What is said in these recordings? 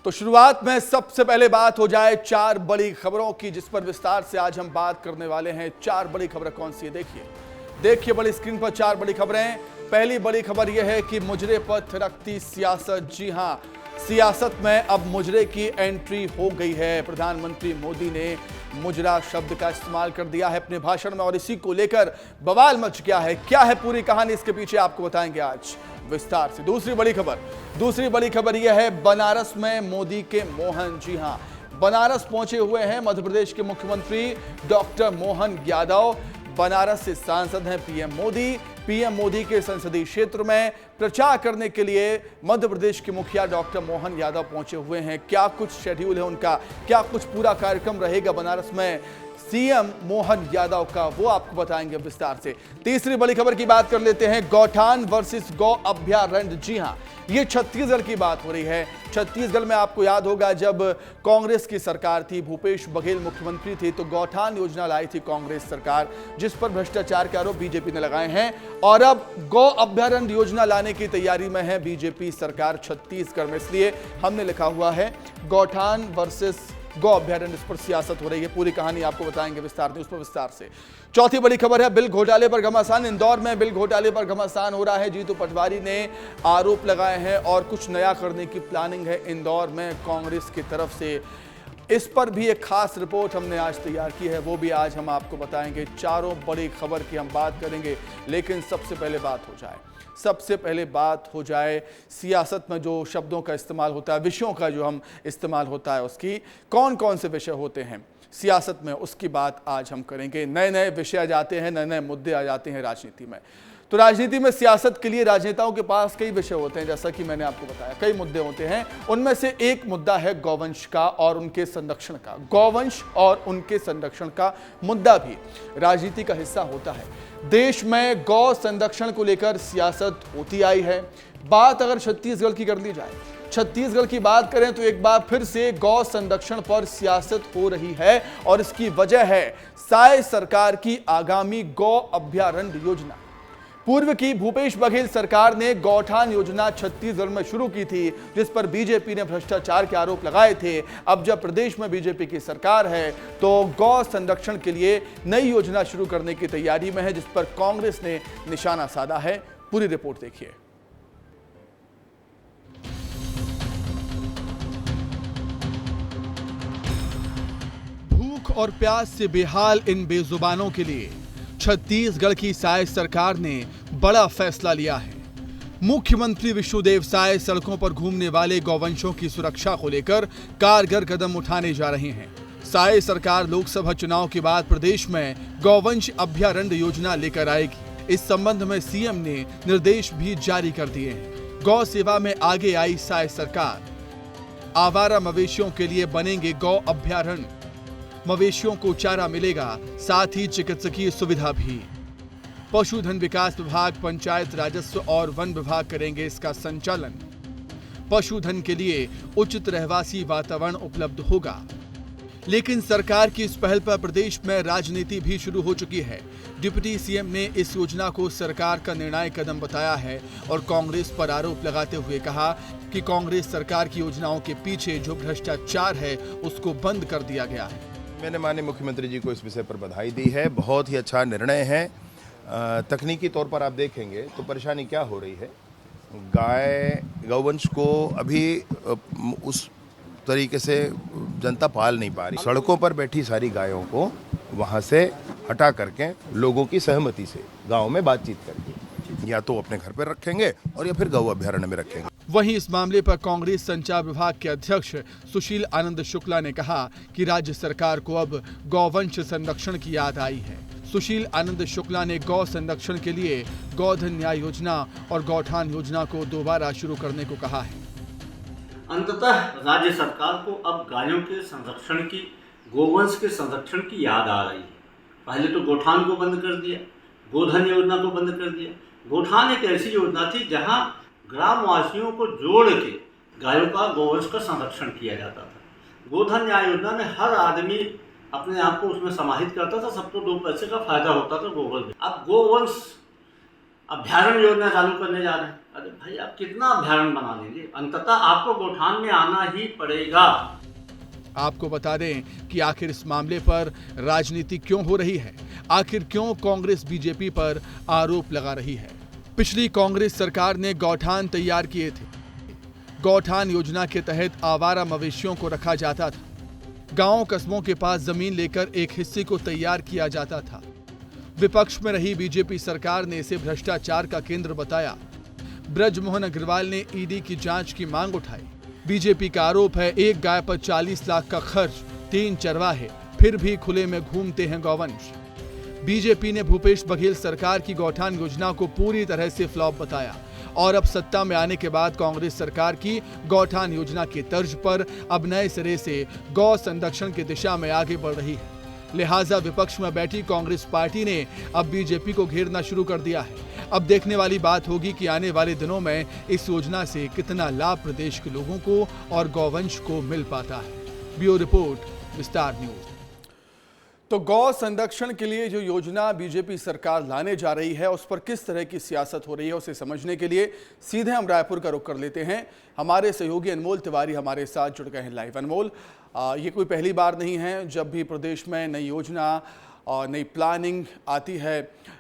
तो शुरुआत में सबसे पहले बात हो जाए चार बड़ी खबरों की, जिस पर विस्तार से आज हम बात करने वाले हैं। चार बड़ी खबरें कौन सी है, देखिए बड़ी स्क्रीन पर चार बड़ी खबरें। पहली बड़ी खबर यह है कि मुजरे पर थिरकती सियासत। जी हां, सियासत में अब मुजरे की एंट्री हो गई है। प्रधानमंत्री मोदी ने मुजरा शब्द का इस्तेमाल कर दिया है अपने भाषण में और इसी को लेकर बवाल मच गया है। क्या है पूरी कहानी, इसके पीछे आपको बताएंगे आज विस्तार से। दूसरी बड़ी खबर यह है बनारस में मोदी के मोहन। जी हां, बनारस पहुंचे हुए हैं मध्य प्रदेश के मुख्यमंत्री डॉक्टर मोहन यादव। बनारस से सांसद हैं पीएम मोदी के संसदीय क्षेत्र में प्रचार करने के लिए मध्य प्रदेश के मुखिया डॉक्टर मोहन यादव पहुंचे हुए हैं। क्या कुछ शेड्यूल है उनका, क्या कुछ पूरा कार्यक्रम रहेगा बनारस में सीएम मोहन यादव का, वो आपको बताएंगे विस्तार से। तीसरी बड़ी खबर की बात कर लेते हैं, गौठान वर्सेस गौ अभ्यारण्य। जी हां, ये छत्तीसगढ़ की बात हो रही है। छत्तीसगढ़ में आपको याद होगा जब कांग्रेस की सरकार थी, भूपेश बघेल मुख्यमंत्री थे, तो गौठान योजना लाई थी कांग्रेस सरकार, जिस पर भ्रष्टाचार के आरोप बीजेपी ने लगाए हैं। और अब गौ अभ्यारण्य योजना लाने की तैयारी में है बीजेपी सरकार छत्तीसगढ़ में, इसलिए हमने लिखा हुआ है गौठान वर्सेस गौ अभ्यारण्य। इस पर सियासत हो रही है, पूरी कहानी आपको बताएंगे विस्तार से। चौथी बड़ी खबर है बिल घोटाले पर घमासान। इंदौर में बिल घोटाले पर घमासान हो रहा है। जीतू पटवारी ने आरोप लगाए हैं और कुछ नया करने की प्लानिंग है इंदौर में कांग्रेस की तरफ से। इस पर भी एक खास रिपोर्ट हमने आज तैयार की है, वो भी आज हम आपको बताएंगे। चारों बड़ी खबर की हम बात करेंगे, लेकिन सबसे पहले बात हो जाए सियासत में जो शब्दों का इस्तेमाल होता है, विषयों का जो हम इस्तेमाल होता है, उसकी कौन कौन से विषय होते हैं सियासत में, उसकी बात आज हम करेंगे। नए नए विषय आ जाते हैं, नए नए मुद्दे आ जाते हैं राजनीति में। तो राजनीति में सियासत के लिए राजनेताओं के पास कई विषय होते हैं, जैसा कि मैंने आपको बताया कई मुद्दे होते हैं। उनमें से एक मुद्दा है गौवंश का और उनके संरक्षण का। गौवंश और उनके संरक्षण का मुद्दा भी राजनीति का हिस्सा होता है। देश में गौ संरक्षण को लेकर सियासत होती आई है। बात अगर छत्तीसगढ़ की कर ली जाए, छत्तीसगढ़ की बात करें तो एक बार फिर से गौ संरक्षण पर सियासत हो रही है और इसकी वजह है साय सरकार की आगामी गौ अभ्यारण्य योजना। पूर्व की भूपेश बघेल सरकार ने गौठान योजना छत्तीसगढ़ में शुरू की थी, जिस पर बीजेपी ने भ्रष्टाचार के आरोप लगाए थे। अब जब प्रदेश में बीजेपी की सरकार है तो गौ संरक्षण के लिए नई योजना शुरू करने की तैयारी में है, जिस पर कांग्रेस ने निशाना साधा है। पूरी रिपोर्ट देखिए। भूख और प्यास से बेहाल इन बेजुबानों के लिए छत्तीसगढ़ की साय सरकार ने बड़ा फैसला लिया है। मुख्यमंत्री विष्णुदेव साय सड़कों पर घूमने वाले गौवंशों की सुरक्षा को लेकर कारगर कदम उठाने जा रहे हैं। साय सरकार लोकसभा चुनाव के बाद प्रदेश में गौवंश अभ्यारण्य योजना लेकर आएगी। इस संबंध में सीएम ने निर्देश भी जारी कर दिए हैं। गौ सेवा में आगे आई साय सरकार। आवारा मवेशियों के लिए बनेंगे गौ अभ्यारण्य। मवेशियों को चारा मिलेगा, साथ ही चिकित्सकीय सुविधा भी। पशुधन विकास विभाग, पंचायत राजस्व और वन विभाग करेंगे इसका संचालन। पशुधन के लिए उचित रहवासी वातावरण उपलब्ध होगा। लेकिन सरकार की इस पहल पर प्रदेश में राजनीति भी शुरू हो चुकी है। डिप्टी सीएम ने इस योजना को सरकार का निर्णायक कदम बताया है और कांग्रेस पर आरोप लगाते हुए कहा कि कांग्रेस सरकार की योजनाओं के पीछे जो भ्रष्टाचार है उसको बंद कर दिया गया है। मैंने माननीय मुख्यमंत्री जी को इस विषय पर बधाई दी है। बहुत ही अच्छा निर्णय है। तकनीकी तौर पर आप देखेंगे तो परेशानी क्या हो रही है, गौवंश को अभी उस तरीके से जनता पाल नहीं पा रही। सड़कों पर बैठी सारी गायों को वहां से हटा करके लोगों की सहमति से गांव में बातचीत करके या तो अपने घर पर रखेंगे और या फिर गौ अभ्यारण्य में रखेंगे। वहीं इस मामले पर कांग्रेस संचार विभाग के अध्यक्ष सुशील आनंद शुक्ला ने कहा कि राज्य सरकार को अब गौवंश संरक्षण की याद आई है। सुशील आनंद शुक्ला ने गौ संरक्षण के लिए गौधन न्याय योजना और गौठान योजना को दोबारा शुरू करने को कहा है। अंततः राज्य सरकार को अब गायों के संरक्षण की, गोवंश के संरक्षण की याद आ रही है। पहले तो गौठान को बंद कर दिया, गोधन योजना को बंद कर दिया। गौठान एक ऐसी योजना थी जहां ग्रामवासियों को जोड़ के गायों का, गोवंश का संरक्षण किया जाता था। गोधन न्याय योजना में हर आदमी अपने आप को उसमें समाहित करता था, सबको 2 पैसे का फायदा होता था गोवंश में। अब गोवंश अभ्यारण्य योजना चालू करने जा रहे हैं। अरे भाई आप कितना अभ्यारण्य बना लेंगे, अंततः आपको गोठान में आना ही पड़ेगा। आपको बता दें कि आखिर इस मामले पर राजनीति क्यों हो रही है, आखिर क्यों कांग्रेस बीजेपी पर आरोप लगा रही है। पिछली कांग्रेस सरकार ने गौठान तैयार किए थे। गौठान योजना के तहत आवारा मवेशियों को रखा जाता था। गांव कस्बों के पास जमीन लेकर एक हिस्से को तैयार किया जाता था। विपक्ष में रही बीजेपी सरकार ने इसे भ्रष्टाचार का केंद्र बताया। ब्रजमोहन अग्रवाल ने ईडी की जांच की मांग उठाई। बीजेपी का आरोप है एक गाय पर 40 लाख का खर्च, 3 चरवाहे, फिर भी खुले में घूमते हैं गौवंश। बीजेपी ने भूपेश बघेल सरकार की गौठान योजना को पूरी तरह से फ्लॉप बताया और अब सत्ता में आने के बाद कांग्रेस सरकार की गौठान योजना की तर्ज पर अब नए सिरे से गौ संरक्षण की दिशा में आगे बढ़ रही है। लिहाजा विपक्ष में बैठी कांग्रेस पार्टी ने अब बीजेपी को घेरना शुरू कर दिया है। अब देखने वाली बात होगी कि आने वाले दिनों में इस योजना से कितना लाभ प्रदेश के लोगों को और गौवंश को मिल पाता है। ब्यूरो रिपोर्ट, विस्तार न्यूज। तो गौ संरक्षण के लिए जो योजना बीजेपी सरकार लाने जा रही है उस पर किस तरह की सियासत हो रही है उसे समझने के लिए सीधे हम रायपुर का रुख कर लेते हैं। हमारे सहयोगी अनमोल तिवारी हमारे साथ जुड़ गए हैं लाइव। अनमोल, ये कोई पहली बार नहीं है जब भी प्रदेश में नई योजना और नई प्लानिंग आती है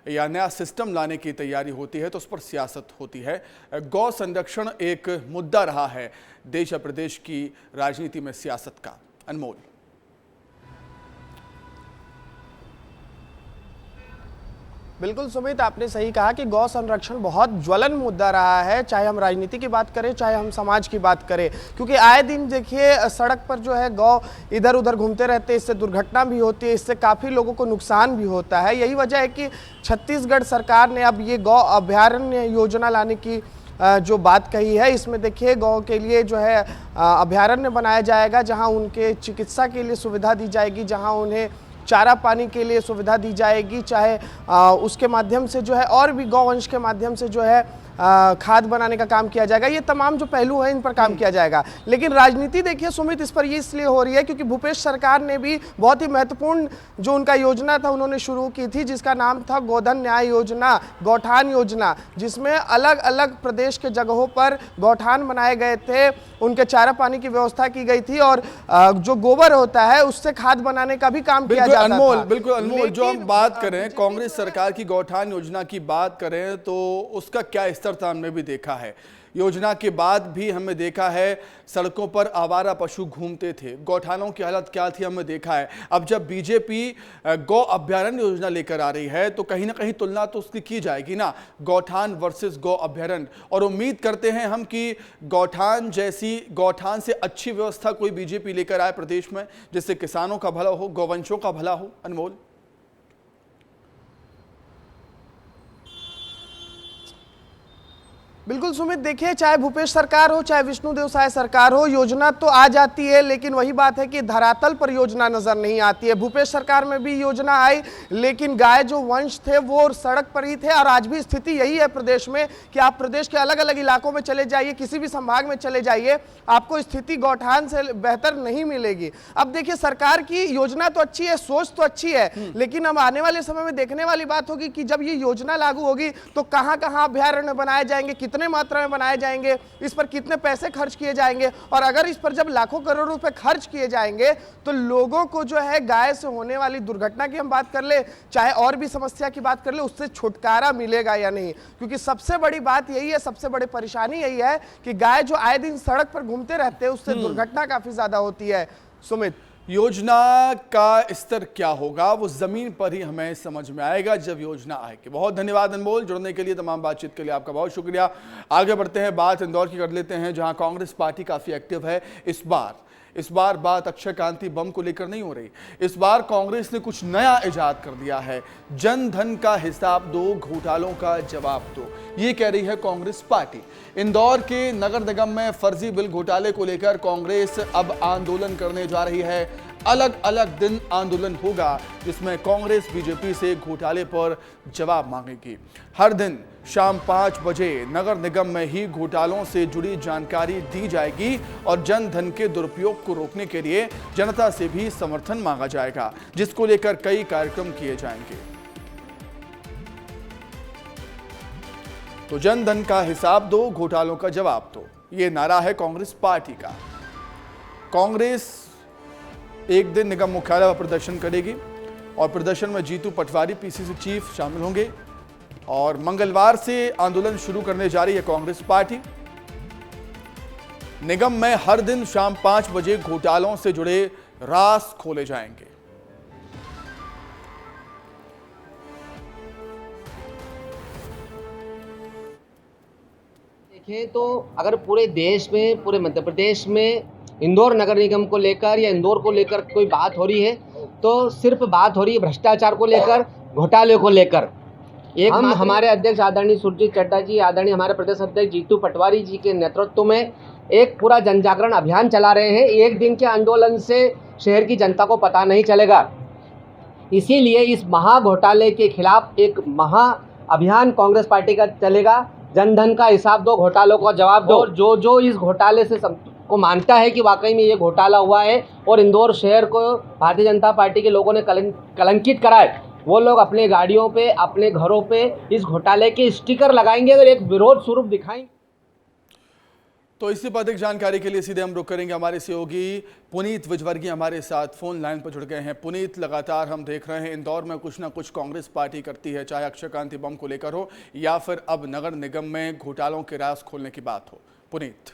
या नया सिस्टम लाने की तैयारी होती है तो उस पर सियासत होती है। गौ संरक्षण एक मुद्दा रहा है देश और प्रदेश की राजनीति में सियासत का। अनमोल। बिल्कुल सुमित, आपने सही कहा कि गौ संरक्षण बहुत ज्वलन मुद्दा रहा है, चाहे हम राजनीति की बात करें चाहे हम समाज की बात करें, क्योंकि आए दिन देखिए सड़क पर जो है गौ इधर उधर घूमते रहते हैं, इससे दुर्घटना भी होती है, इससे काफ़ी लोगों को नुकसान भी होता है। यही वजह है कि छत्तीसगढ़ सरकार ने अब ये गौ अभ्यारण्य योजना लाने की जो बात कही है। इसमें देखिए गौ के लिए जो है अभ्यारण्य बनाया जाएगा जहाँ उनके चिकित्सा के लिए सुविधा दी जाएगी, जहाँ उन्हें चारा पानी के लिए सुविधा दी जाएगी, चाहे उसके माध्यम से जो है और भी गौवंश के माध्यम से जो है खाद बनाने का काम किया जाएगा। ये तमाम जो पहलू हैं इन पर काम किया जाएगा। लेकिन राजनीति देखिए सुमित इस पर ये इसलिए हो रही है क्योंकि भूपेश सरकार ने भी बहुत ही महत्वपूर्ण जो उनका योजना था उन्होंने शुरू की थी, जिसका नाम था गोधन न्याय योजना, गौठान योजना, जिसमें अलग अलग प्रदेश के जगहों पर गौठान बनाए गए थे, उनके चारा पानी की व्यवस्था की गई थी और जो गोबर होता है उससे खाद बनाने का भी काम किया जाता था। बिल्कुल अनमोल, जो हम बात करें कांग्रेस सरकार की गौठान योजना की बात करें तो उसका क्या स्तर था हमने भी देखा है। योजना के बाद भी हमने देखा है सड़कों पर आवारा पशु घूमते थे, गौठानों की हालत क्या थी हमने देखा है। अब जब बीजेपी गौ अभ्यारण्य योजना लेकर आ रही है तो कहीं ना कहीं तुलना तो उसकी की जाएगी ना, गौठान वर्सेस गौ अभ्यारण्य। और उम्मीद करते हैं हम कि गौठान से अच्छी व्यवस्था कोई बीजेपी लेकर आए प्रदेश में, जिससे किसानों का भला हो, गौवंशों का भला हो। अनमोल। बिल्कुल सुमित, देखिए चाहे भूपेश सरकार हो चाहे विष्णुदेव साय सरकार हो, योजना तो आ जाती है लेकिन वही बात है कि धरातल पर योजना नजर नहीं आती है। भूपेश सरकार में भी योजना आई लेकिन गाय जो वंश थे वो सड़क पर ही थे और आज भी स्थिति यही है प्रदेश में कि आप प्रदेश के अलग अलग इलाकों में चले जाइए, किसी भी संभाग में चले जाइए, आपको स्थिति गौठान से बेहतर नहीं मिलेगी। अब देखिए सरकार की योजना तो अच्छी है, सोच तो अच्छी है, लेकिन अब आने वाले समय में देखने वाली बात होगी कि जब ये योजना लागू होगी तो कहां कहां अभ्यारण्य बनाए जाएंगे, कितने मात्रा में बनाए जाएंगे, इस पर कितने पैसे खर्च किए जाएंगे, और अगर इस पर जब लाखों करोड़ रुपए खर्च किए जाएंगे तो लोगों को जो है गाय से होने वाली दुर्घटना की हम बात कर ले चाहे और भी समस्या की बात कर ले, उससे छुटकारा मिलेगा या नहीं। क्योंकि सबसे बड़ी बात यही है, सबसे बड़ी परेशानी यही है कि गाय जो आए दिन सड़क पर घूमते रहते हैं उससे दुर्घटना काफी ज्यादा होती है। सुमित, योजना का स्तर क्या होगा वो जमीन पर ही हमें समझ में आएगा जब योजना आएगी। बहुत धन्यवाद अनमोल, जुड़ने के लिए, तमाम बातचीत के लिए आपका बहुत शुक्रिया। आगे बढ़ते हैं, बात इंदौर की कर लेते हैं जहां कांग्रेस पार्टी काफी एक्टिव है। इस बार बात अक्षय क्रांति बम को लेकर नहीं हो रही, इस बार कांग्रेस ने कुछ नया इजाद कर दिया है। जन धन का हिसाब दो, घोटालों का जवाब दो, ये कह रही है कांग्रेस पार्टी। इंदौर के नगर निगम में फर्जी बिल घोटाले को लेकर कांग्रेस अब आंदोलन करने जा रही है। अलग अलग दिन आंदोलन होगा जिसमें कांग्रेस बीजेपी से घोटाले पर जवाब मांगेगी। हर दिन शाम 5 बजे नगर निगम में ही घोटालों से जुड़ी जानकारी दी जाएगी और जन धन के दुरुपयोग को रोकने के लिए जनता से भी समर्थन मांगा जाएगा, जिसको लेकर कई कार्यक्रम किए जाएंगे। तो जन धन का हिसाब दो, घोटालों का जवाब दो, ये नारा है कांग्रेस पार्टी का। कांग्रेस एक दिन निगम मुख्यालय पर प्रदर्शन करेगी और प्रदर्शन में जीतू पटवारी पीसीसी चीफ शामिल होंगे और मंगलवार से आंदोलन शुरू करने जा रही है कांग्रेस पार्टी। निगम में हर दिन शाम 5 बजे घोटालों से जुड़े राज खोले जाएंगे। देखें तो अगर पूरे देश में, पूरे मध्य प्रदेश में इंदौर नगर निगम को लेकर या इंदौर को लेकर कोई बात हो रही है तो सिर्फ बात हो रही है भ्रष्टाचार को लेकर, घोटाले को लेकर। हम हमारे अध्यक्ष आदरणीय सुरजीत चड्डा जी, आदरणीय हमारे प्रदेश अध्यक्ष जीतू पटवारी जी के नेतृत्व में एक पूरा जन जागरण अभियान चला रहे हैं। एक दिन के आंदोलन से शहर की जनता को पता नहीं चलेगा, इसीलिए इस महा घोटाले के खिलाफ एक महा अभियान कांग्रेस पार्टी का चलेगा। जन धन का हिसाब दो, घोटालों का जवाब दो। और जो इस घोटाले से को मानता है कि वाकई में ये घोटाला हुआ है और इंदौर शहर को भारतीय जनता पार्टी के लोगों ने कलंकित करा है, वो लोग अपने गाड़ियों पे, अपने घरों पे इस घोटाले के स्टिकर लगाएंगे और एक विरोध स्वरूप दिखाएंगे। तो इसी पर अधिक जानकारी के लिए सीधे हम रुक करेंगे। हमारे सहयोगी पुनीत विजवर्गीय हमारे साथ फोन लाइन पर जुड़ गए हैं। पुनीत, लगातार हम देख रहे हैं इंदौर में कुछ ना कुछ कांग्रेस पार्टी करती है, चाहे अक्षय क्रांति बम को लेकर हो या फिर अब नगर निगम में घोटालों के राज खोलने की बात हो। पुनीत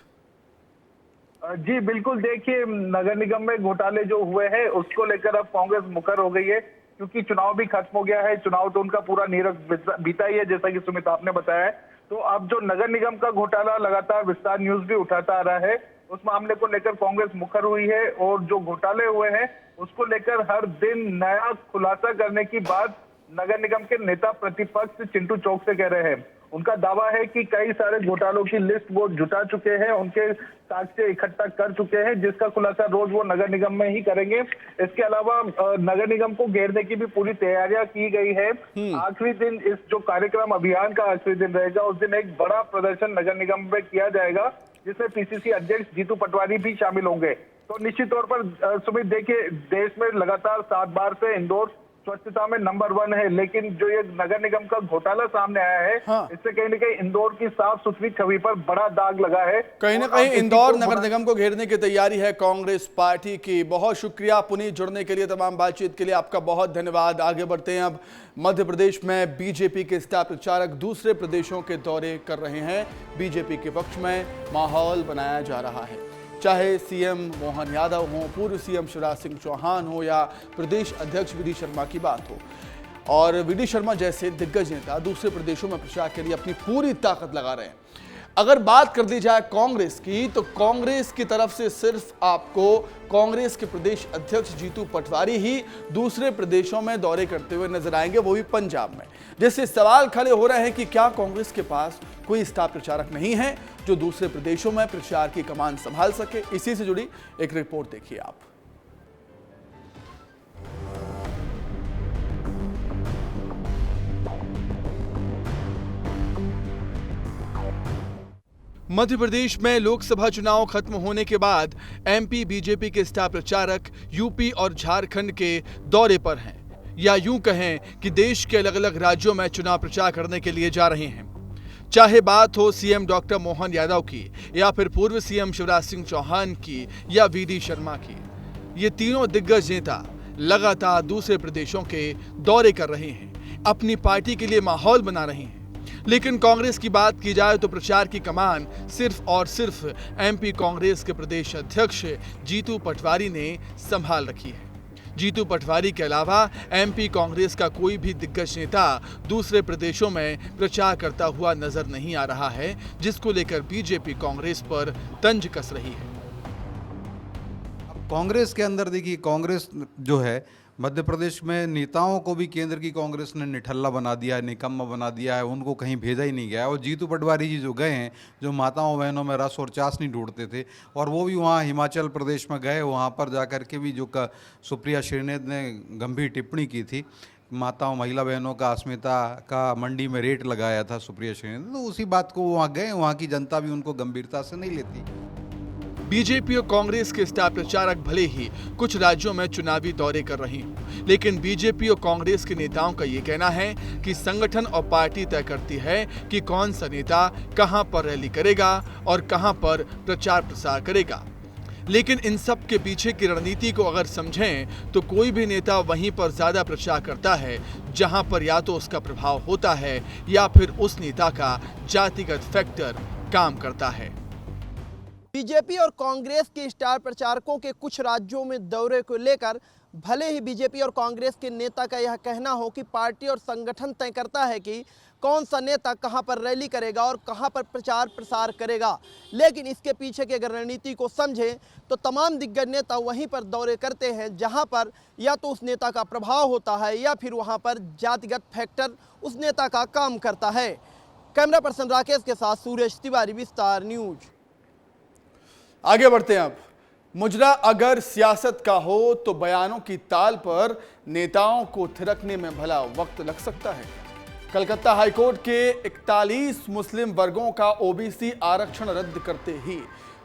जी बिल्कुल, देखिए नगर निगम में घोटाले जो हुए हैं उसको लेकर अब कांग्रेस मुखर हो गई है, क्योंकि चुनाव भी खत्म हो गया है। चुनाव तो उनका पूरा नीरस बीता ही है, जैसा कि सुमित आपने बताया है। तो अब जो नगर निगम का घोटाला लगातार विस्तार न्यूज भी उठाता आ रहा है, उस मामले को लेकर कांग्रेस मुखर हुई है और जो घोटाले हुए हैं उसको लेकर हर दिन नया खुलासा करने की बात नगर निगम के नेता प्रतिपक्ष चिंटू चौक से कह रहे हैं। उनका दावा है कि कई सारे घोटालों की लिस्ट वो जुटा चुके हैं, उनके साक्ष्य इकट्ठा कर चुके हैं, जिसका खुलासा रोज वो नगर निगम में ही करेंगे। इसके अलावा नगर निगम को घेरने की भी पूरी तैयारियां की गई है। आखिरी दिन इस जो कार्यक्रम अभियान का आखिरी दिन रहेगा, उस दिन एक बड़ा प्रदर्शन नगर निगम में किया जाएगा, जिसमें पीसीसी अध्यक्ष जीतू पटवारी भी शामिल होंगे। तो निश्चित तौर पर सुमित, देखिए देश में लगातार 7 बार से इंदौर स्वच्छता में नंबर 1 है, लेकिन जो ये नगर निगम का घोटाला सामने आया है, इससे कहीं न कहीं इंदौर की साफ सुथरी छवि पर बड़ा दाग लगा है। कहीं ना कहीं इंदौर नगर निगम को घेरने की तैयारी है कांग्रेस पार्टी की। बहुत शुक्रिया पुनीत, जुड़ने के लिए, तमाम बातचीत के लिए आपका बहुत धन्यवाद। आगे बढ़ते हैं। अब मध्य प्रदेश में बीजेपी के स्टार प्रचारक दूसरे प्रदेशों के दौरे कर रहे हैं। बीजेपी के पक्ष में माहौल बनाया जा रहा है, चाहे सीएम मोहन यादव हो, पूर्व सीएम शिवराज सिंह चौहान हो या प्रदेश अध्यक्ष वी डी शर्मा की बात हो। और वी डी शर्मा जैसे दिग्गज नेता दूसरे प्रदेशों में प्रचार के लिए अपनी पूरी ताकत लगा रहे हैं। अगर बात कर दी जाए कांग्रेस की, तो कांग्रेस की तरफ से सिर्फ आपको कांग्रेस के प्रदेश अध्यक्ष जीतू पटवारी ही दूसरे प्रदेशों में दौरे करते हुए नजर आएंगे, वो भी पंजाब में। जिससे सवाल खड़े हो रहे हैं कि क्या कांग्रेस के पास कोई स्टार प्रचारक नहीं है जो दूसरे प्रदेशों में प्रचार की कमान संभाल सके। इसी से जुड़ी एक रिपोर्ट देखिए आप। मध्य प्रदेश में लोकसभा चुनाव खत्म होने के बाद एमपी बीजेपी के स्टार प्रचारक यूपी और झारखंड के दौरे पर हैं, या यूं कहें कि देश के अलग अलग राज्यों में चुनाव प्रचार करने के लिए जा रहे हैं। चाहे बात हो सीएम डॉक्टर मोहन यादव की, या फिर पूर्व सीएम शिवराज सिंह चौहान की, या वी डी शर्मा की, ये तीनों दिग्गज नेता लगातार दूसरे प्रदेशों के दौरे कर रहे हैं, अपनी पार्टी के लिए माहौल बना रहे हैं। लेकिन कांग्रेस की बात की जाए तो प्रचार की कमान सिर्फ और सिर्फ एमपी कांग्रेस के प्रदेश अध्यक्ष जीतू पटवारी ने संभाल रखी है। जीतू पटवारी के अलावा एमपी कांग्रेस का कोई भी दिग्गज नेता दूसरे प्रदेशों में प्रचार करता हुआ नजर नहीं आ रहा है, जिसको लेकर बीजेपी कांग्रेस पर तंज कस रही है। कांग्रेस के अंदर देखिए, कांग्रेस जो है मध्य प्रदेश में नेताओं को भी केंद्र की कांग्रेस ने निठल्ला बना दिया है, निकम्मा बना दिया है, उनको कहीं भेजा ही नहीं गया है। और जीतू पटवारी जी जो गए हैं, जो माताओं बहनों में रस और चाशनी ढूंढते थे, और वो भी वहाँ हिमाचल प्रदेश में गए, वहाँ पर जा कर के भी जो सुप्रिया श्रीनेत ने गंभीर टिप्पणी की थी, माताओं महिला बहनों का अस्मिता का मंडी में रेट लगाया था सुप्रिया श्रीनेत, तो उसी बात को वहाँ गए, वहाँ की जनता भी उनको गंभीरता से नहीं लेती। बीजेपी और कांग्रेस के स्टार प्रचारक भले ही कुछ राज्यों में चुनावी दौरे कर रहे हों, लेकिन बीजेपी और कांग्रेस के नेताओं का ये कहना है कि संगठन और पार्टी तय करती है कि कौन सा नेता कहां पर रैली करेगा और कहां पर प्रचार प्रसार करेगा। लेकिन इन सब के पीछे की रणनीति को अगर समझें तो कोई भी नेता वहीं पर ज्यादा प्रचार करता है जहां पर या तो उसका प्रभाव होता है या फिर उस नेता का जातिगत फैक्टर काम करता है। बीजेपी और कांग्रेस के स्टार प्रचारकों के कुछ राज्यों में दौरे को लेकर भले ही बीजेपी और कांग्रेस के नेता का यह कहना हो कि पार्टी और संगठन तय करता है कि कौन सा नेता कहां पर रैली करेगा और कहां पर प्रचार प्रसार करेगा, लेकिन इसके पीछे की अगर रणनीति को समझें तो तमाम दिग्गज नेता वहीं पर दौरे करते हैं जहां पर या तो उस नेता का प्रभाव होता है या फिर वहां पर जातिगत फैक्टर उस नेता का काम करता है। कैमरा पर्सन राकेश के साथ सुरेश तिवारी, विस्तार न्यूज। आगे बढ़ते हैं। अब मुजरा अगर सियासत का हो तो बयानों की ताल पर नेताओं को थिरकने में भला वक्त लग सकता है। कलकत्ता हाईकोर्ट के 41 मुस्लिम वर्गों का ओबीसी आरक्षण रद्द करते ही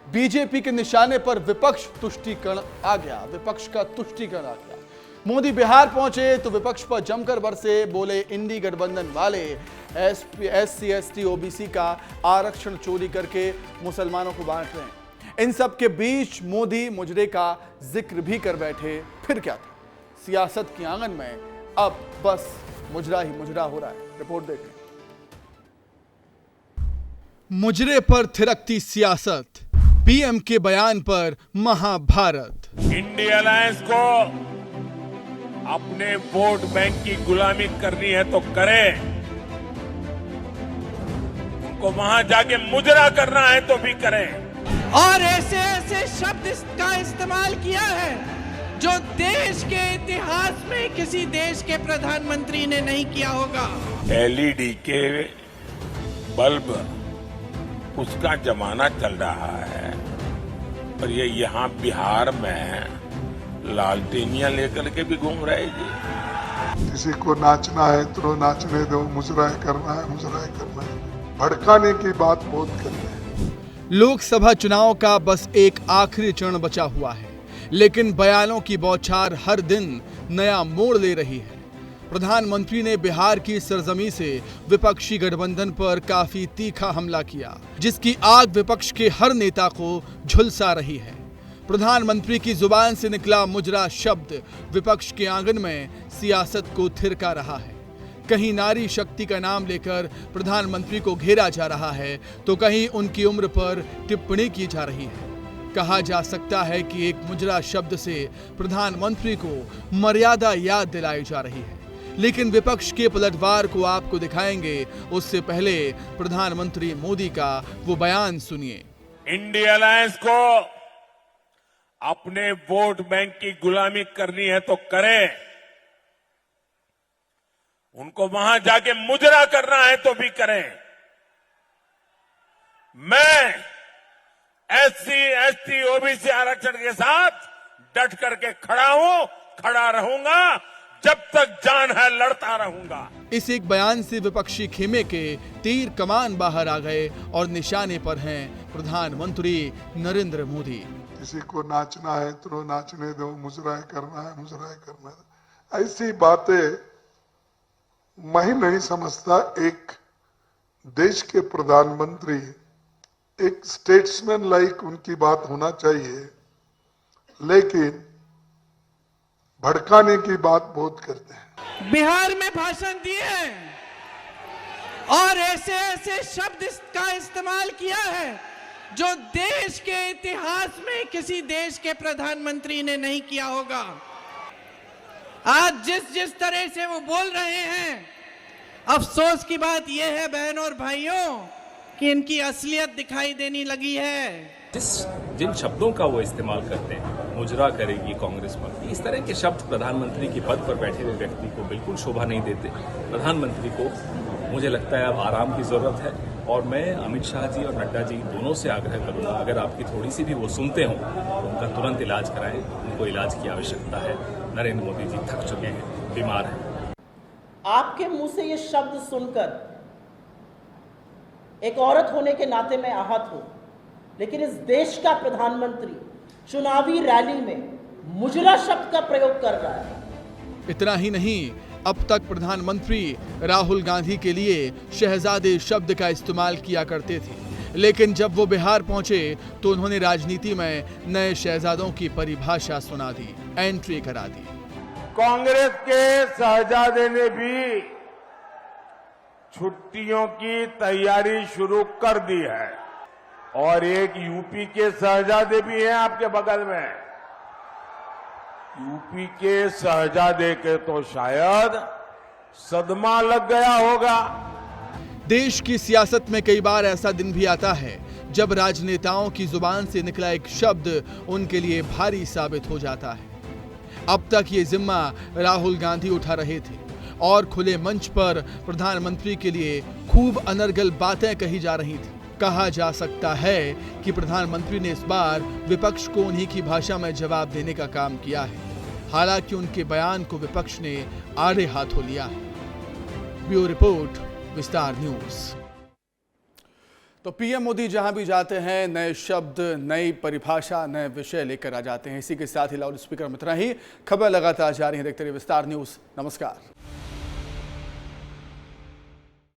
बीजेपी के निशाने पर विपक्ष तुष्टीकरण आ गया। विपक्ष का तुष्टीकरण आ गया। मोदी बिहार पहुंचे तो विपक्ष पर जमकर बरसे, बोले इंडी गठबंधन वाले एससी एसटी ओबीसी का आरक्षण चोरी करके मुसलमानों को बांट रहे हैं। इन सब के बीच मोदी मुजरे का जिक्र भी कर बैठे। फिर क्या था, सियासत के आंगन में अब बस मुजरा ही मुजरा हो रहा है। रिपोर्ट देखें। मुजरे पर थिरकती सियासत, पीएम के बयान पर महाभारत। इंडिया अलायंस को अपने वोट बैंक की गुलामी करनी है तो करें, उनको वहां जाके मुजरा करना है तो भी करें। और ऐसे ऐसे शब्द का इस्तेमाल किया है जो देश के इतिहास में किसी देश के प्रधानमंत्री ने नहीं किया होगा। एलईडी के बल्ब, उसका जमाना चल रहा है, पर ये यहाँ बिहार में लालटेनियां लेकर के भी घूम रहे जी। किसी को नाचना है तो नाचने दो, मुजराए करना है मुजराए करना है, भड़काने की बात बहुत करते हैं। लोकसभा चुनाव का बस एक आखिरी चरण बचा हुआ है, लेकिन बयानों की बौछार हर दिन नया मोड़ ले रही है। प्रधानमंत्री ने बिहार की सरजमी से विपक्षी गठबंधन पर काफी तीखा हमला किया, जिसकी आग विपक्ष के हर नेता को झुलसा रही है। प्रधानमंत्री की जुबान से निकला मुजरा शब्द विपक्ष के आंगन में सियासत को थिरका रहा है। कहीं नारी शक्ति का नाम लेकर प्रधानमंत्री को घेरा जा रहा है तो कहीं उनकी उम्र पर टिप्पणी की जा रही है। कहा जा सकता है कि एक मुजरा शब्द से प्रधानमंत्री को मर्यादा याद दिलाई जा रही है, लेकिन विपक्ष के पलटवार को आपको दिखाएंगे। उससे पहले प्रधानमंत्री मोदी का वो बयान सुनिए। इंडिया अलायंस को अपने वोट बैंक की गुलामी करनी है तो करें, उनको वहां जाके मुजरा करना है तो भी करें। मैं एससी एसटी ओबीसी आरक्षण के साथ डट करके खड़ा हूं, खड़ा रहूंगा, जब तक जान है लड़ता रहूंगा। इस एक बयान से विपक्षी खेमे के तीर कमान बाहर आ गए और निशाने पर हैं प्रधानमंत्री नरेंद्र मोदी। किसी को नाचना है तो नाचने दो, मुजराए करना है मुजराए करना है, ऐसी बातें मैं नहीं समझता। एक देश के प्रधानमंत्री, एक स्टेट्समैन लाइक उनकी बात होना चाहिए, लेकिन भड़काने की बात बहुत करते हैं। बिहार में भाषण दिए और ऐसे ऐसे शब्द का इस्तेमाल किया है जो देश के इतिहास में किसी देश के प्रधानमंत्री ने नहीं किया होगा। आज जिस तरह से वो बोल रहे हैं, अफसोस की बात यह है बहनों और भाइयों कि इनकी असलियत दिखाई देने लगी है। जिन शब्दों का वो इस्तेमाल करते हैं, मुजरा करेगी कांग्रेस पार्टी, इस तरह के शब्द प्रधानमंत्री की पद पर बैठे हुए व्यक्ति को बिल्कुल शोभा नहीं देते। प्रधानमंत्री को मुझे लगता है अब आराम की जरूरत है और मैं अमित शाह जी और नड्डा जी दोनों से आग्रह करूंगा, अगर आपकी थोड़ी सी भी वो सुनते हों तो उनका तुरंत इलाज कराएं। उनको इलाज की आवश्यकता है। नरेंद्र मोदी जी थक चुके हैं, बीमार हैं। आपके मुंह से ये शब्द सुनकर एक औरत होने के नाते मैं आहत हूं। लेकिन इस देश का प्रधानमंत्री चुनावी रैली में मुजरा शब्द का प्रयोग कर रहा है। इतना ही नहीं, अब तक प्रधानमंत्री राहुल गांधी के लिए शहजादे शब्द का इस्तेमाल किया करते थे, लेकिन जब वो बिहार पहुंचे तो उन्होंने राजनीति में नए शहजादों की परिभाषा सुना दी, एंट्री करा दी। कांग्रेस के शहजादे ने भी छुट्टियों की तैयारी शुरू कर दी है और एक यूपी के शहजादे भी हैं आपके बगल में। यूपी के शहजादे के तो शायद सदमा लग गया होगा। देश की सियासत में कई बार ऐसा दिन भी आता है जब राजनेताओं की जुबान से निकला एक शब्द उनके लिए भारी साबित हो जाता है। अब तक ये जिम्मा राहुल गांधी उठा रहे थे और खुले मंच पर प्रधानमंत्री के लिए खूब अनर्गल बातें कही जा रही थी। कहा जा सकता है कि प्रधानमंत्री ने इस बार विपक्ष को उन्हीं की भाषा में जवाब देने का काम किया है, हालांकि उनके बयान को विपक्ष ने आड़े हाथों लिया है। ब्यूरो रिपोर्ट, विस्तार न्यूज। तो पीएम मोदी जहां भी जाते हैं नए शब्द, नई परिभाषा, नए विषय लेकर आ जाते हैं। इसी के साथ ही लाउड स्पीकर में इतना ही। खबर लगातार जारी है, देखते रहिए विस्तार न्यूज। नमस्कार।